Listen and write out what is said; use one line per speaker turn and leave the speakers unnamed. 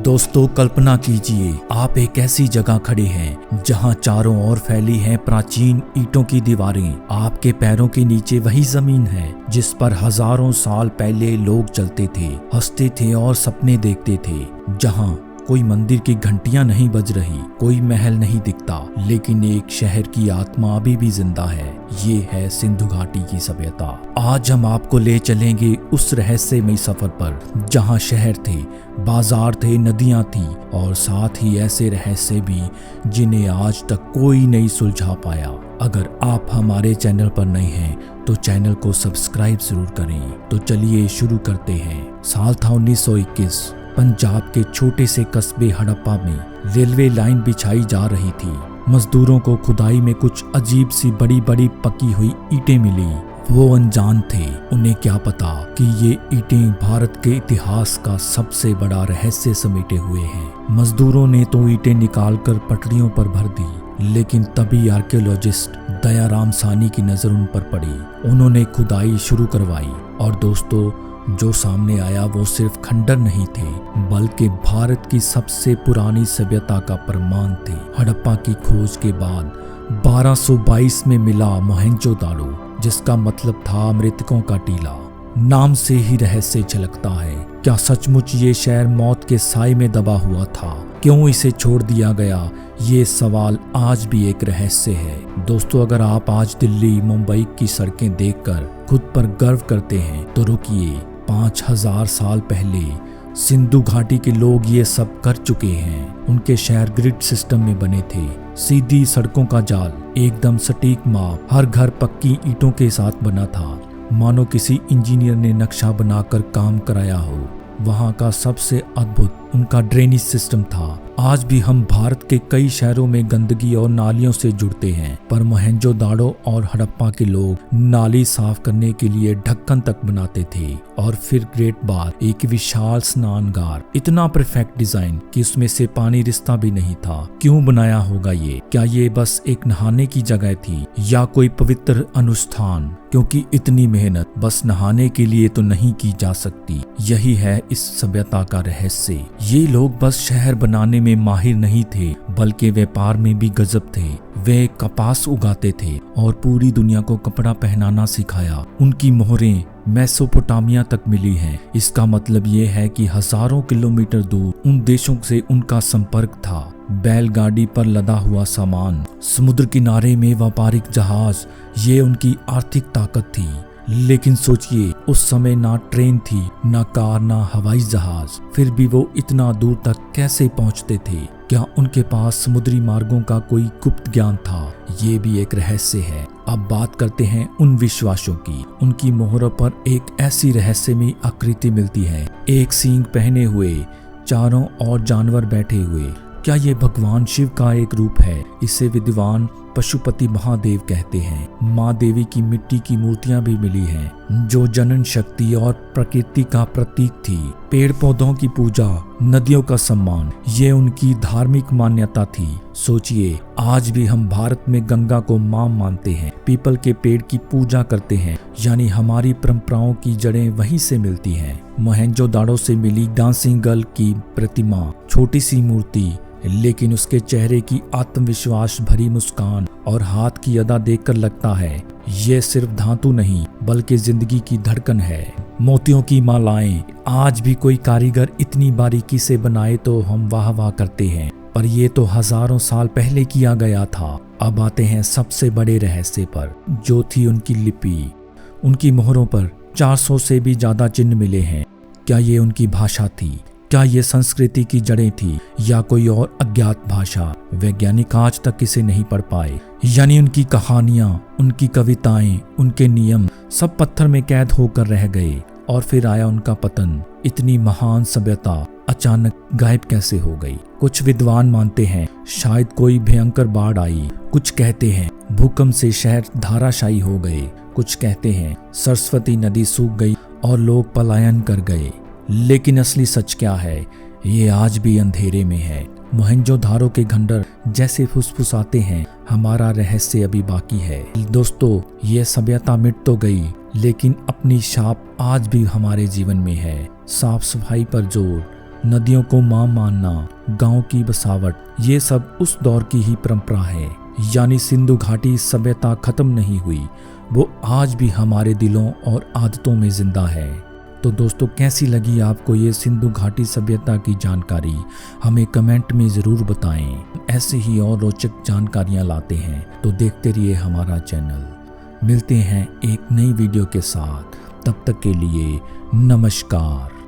दोस्तों कल्पना कीजिए आप एक ऐसी जगह खड़े हैं जहां चारों ओर फैली हैं प्राचीन ईंटों की दीवारें। आपके पैरों के नीचे वही जमीन है जिस पर हजारों साल पहले लोग चलते थे, हंसते थे और सपने देखते थे। जहां कोई मंदिर की घंटियां नहीं बज रही, कोई महल नहीं दिखता, लेकिन एक शहर की आत्मा अभी भी जिंदा है। ये है सिंधु घाटी की सभ्यता। आज हम आपको ले चलेंगे उस रहस्यमयी सफर पर जहां शहर थे, बाजार थे, नदियां थी और साथ ही ऐसे रहस्य भी जिन्हें आज तक कोई नहीं सुलझा पाया। अगर आप हमारे चैनल पर नए हैं तो चैनल को सब्सक्राइब जरूर करें। तो चलिए शुरू करते हैं। साल था 1921। पंजाब के छोटे से कस्बे हड़प्पा में रेलवे लाइन बिछाई जा रही थी। मजदूरों को खुदाई में कुछ अजीब सी बड़ी बड़ी पकी हुई ईंटें मिली। वो अनजान थे, उन्हें क्या पता कि ये ईंटें भारत के इतिहास का सबसे बड़ा रहस्य समेटे हुए हैं। मजदूरों ने तो ईंटें निकालकर पटरियों पर भर दी, लेकिन तभी आर्कियोलॉजिस्ट दयाराम सानी की नजर उन पर पड़ी। उन्होंने खुदाई शुरू करवाई और दोस्तों जो सामने आया वो सिर्फ खंडर नहीं थे, बल्कि भारत की सबसे पुरानी सभ्यता का प्रमाण थे। हड़प्पा की खोज के बाद 1222 में मिला मोहनजोदाड़ो, जिसका मतलब था मृतकों का टीला। नाम से ही रहस्य झलकता है। क्या सचमुच ये शहर मौत के साए में दबा हुआ था? क्यों इसे छोड़ दिया गया? ये सवाल आज भी एक रहस्य है। दोस्तों अगर आप आज दिल्ली, मुंबई की सड़कें देखकर खुद पर गर्व करते हैं तो रुकिए, 5000 साल पहले सिंधु घाटी के लोग ये सब कर चुके हैं। उनके शहर ग्रिड सिस्टम में बने थे, सीधी सड़कों का जाल, एकदम सटीक माप, हर घर पक्की ईंटों के साथ बना था, मानो किसी इंजीनियर ने नक्शा बनाकर काम कराया हो। वहाँ का सबसे अद्भुत उनका ड्रेनेज सिस्टम था। आज भी हम भारत के कई शहरों में गंदगी और नालियों से जुड़ते हैं, पर मोहनजोदाड़ो और हड़प्पा के लोग नाली साफ करने के लिए ढक्कन तक बनाते थे और फिर ग्रेट बाथ, एक विशाल स्नानगार, इतना परफेक्ट डिजाइन कि उसमें से पानी रिसता भी नहीं था। क्यों बनाया होगा ये? क्या ये बस एक नहाने की जगह थी या कोई पवित्र अनुष्ठान? क्योंकि इतनी मेहनत बस नहाने के लिए तो नहीं की जा सकती। यही है इस सभ्यता का रहस्य। ये लोग बस शहर बनाने में माहिर नहीं थे, बल्कि व्यापार में भी गजब थे। वे कपास उगाते थे और पूरी दुनिया को कपड़ा पहनाना सिखाया। उनकी मोहरें मेसोपोटामिया तक मिली हैं। इसका मतलब ये है कि हजारों किलोमीटर दूर उन देशों से उनका संपर्क था। बैलगाड़ी पर लदा हुआ सामान, समुद्र किनारे में व्यापारिक जहाज, ये उनकी आर्थिक ताकत थी। लेकिन सोचिए, उस समय ना ट्रेन थी, ना कार, ना हवाई जहाज, फिर भी वो इतना दूर तक कैसे पहुंचते थे? क्या उनके पास समुद्री मार्गों का कोई गुप्त ज्ञान था? ये भी एक रहस्य है। अब बात करते हैं उन विश्वासों की। उनकी मोहरों पर एक ऐसी रहस्यमयी आकृति मिलती है, एक सींग पहने हुए, चारों ओर जानवर बैठे हुए। क्या ये भगवान शिव का एक रूप है? इसे विद्वान पशुपति महादेव कहते हैं। माँ देवी की मिट्टी की मूर्तियां भी मिली हैं, जो जनन शक्ति और प्रकृति का प्रतीक थी। पेड़ पौधों की पूजा, नदियों का सम्मान, ये उनकी धार्मिक मान्यता थी। सोचिए, आज भी हम भारत में गंगा को मां मानते हैं, पीपल के पेड़ की पूजा करते हैं, यानी हमारी परंपराओं की जड़ें वहीं से मिलती हैं। मोहनजोदाड़ो से मिली डांसिंग गर्ल की प्रतिमा, छोटी सी मूर्ति, लेकिन उसके चेहरे की आत्मविश्वास भरी मुस्कान और हाथ की अदा देखकर लगता है ये सिर्फ धातु नहीं बल्कि जिंदगी की धड़कन है। मोतियों की मालाएं, आज भी कोई कारीगर इतनी बारीकी से बनाए तो हम वाह वाह करते हैं, पर ये तो हजारों साल पहले किया गया था। अब आते हैं सबसे बड़े रहस्य पर, जो थी उनकी लिपि। उनकी मोहरों पर 400 से भी ज्यादा चिन्ह मिले हैं। क्या ये उनकी भाषा थी? क्या ये संस्कृति की जड़ें थी या कोई और अज्ञात भाषा? वैज्ञानिक आज तक इसे नहीं पढ़ पाए। यानी उनकी कहानियां, उनकी कविताएं, उनके नियम सब पत्थर में कैद होकर रह गए और फिर आया उनका पतन। इतनी महान सभ्यता अचानक गायब कैसे हो गई? कुछ विद्वान मानते हैं शायद कोई भयंकर बाढ़ आई, कुछ कहते हैं भूकंप से शहर धाराशायी हो गए, कुछ कहते हैं सरस्वती नदी सूख गई और लोग पलायन कर गए। लेकिन असली सच क्या है, ये आज भी अंधेरे में है। मोहनजोदाड़ो के खंडर जैसे फुसफुसाते हैं, हमारा रहस्य अभी बाकी है। दोस्तों, ये सभ्यता मिट तो गई, लेकिन अपनी छाप आज भी हमारे जीवन में है। साफ सफाई पर जोर, नदियों को मां मानना, गांव की बसावट, ये सब उस दौर की ही परंपरा है। यानी सिंधु घाटी सभ्यता खत्म नहीं हुई, वो आज भी हमारे दिलों और आदतों में जिंदा है। तो दोस्तों, कैसी लगी आपको ये सिंधु घाटी सभ्यता की जानकारी? हमें कमेंट में ज़रूर बताएं। ऐसे ही और रोचक जानकारियां लाते हैं, तो देखते रहिए हमारा चैनल। मिलते हैं एक नई वीडियो के साथ, तब तक के लिए नमस्कार।